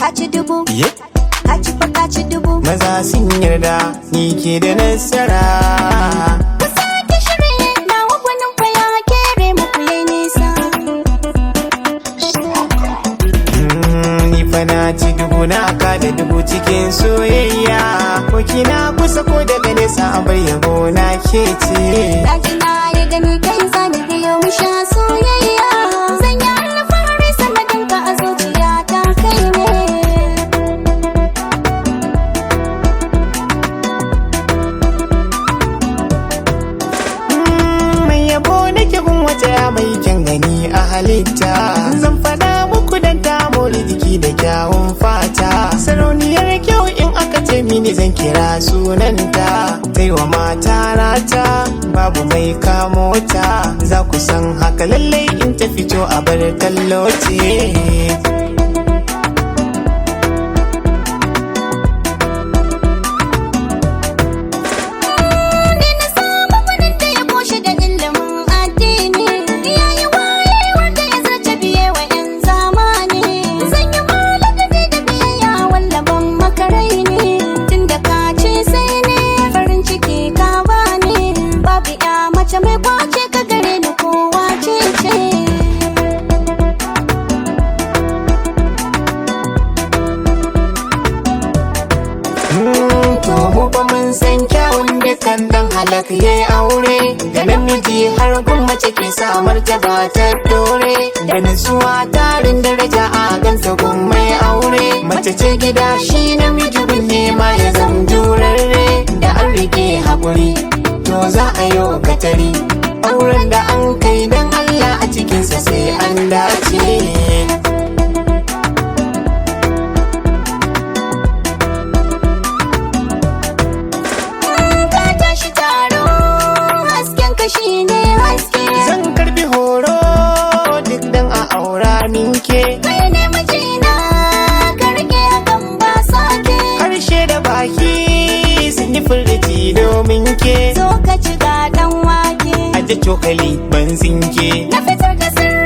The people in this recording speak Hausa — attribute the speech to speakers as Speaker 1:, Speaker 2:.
Speaker 1: kaci dubu, kaci fa kaci dubu.
Speaker 2: Maza sun yarda ni ke da nasara.
Speaker 1: Ku sake shirye nawa gwanin fa ya kere muku yayi nisa.
Speaker 2: Ni fa na ci dubu na ka da dubu cikin soyayya. Ko kina kusa ko daga nesa a bar yabo na ke ce.
Speaker 1: Ɗaki na ya gani kai zani biyo mu sha soyayya. Zan yi alfahari sama dinka a zuciya ta kai ne.
Speaker 2: Mai yabo nake gun wata mai kyan gani a halitta. Zan faɗa muku dan ta mori jiki da kyawun fata. Sarauniyar kyau in aka ce mini zan kira sunanta. Taiwa mata rata babu mai kamo ta. Za ku san haka lallai in ta fito a bar kallo ce.
Speaker 1: Mai kwace ka gare ni kowa ce ce.
Speaker 2: To mu fa mun san kyawun dukan dan halak yayi aure. Da namiji har gun mace ke sa martaba ta dore. Da nutsuwa tarin daraja a gansa gun mai aure. Mace ce gida shi namiji gun nema ya zam jurarre. Da an rike haƙuri to za a yi katari. Auren da an kai dan Allah a cikinsa sai an dace.
Speaker 1: Ka tashi taro hasken ka shine haske.
Speaker 2: Zan karbi horo duk dan a aura ninke.
Speaker 1: Kai ne mijina ka rike hakan ba sake.
Speaker 2: Harshe da baki sun yi furci domin ke.
Speaker 1: Zo ka ci ga dan wake.
Speaker 2: Aje cokali ban sinke.
Speaker 1: Na fitar da sirri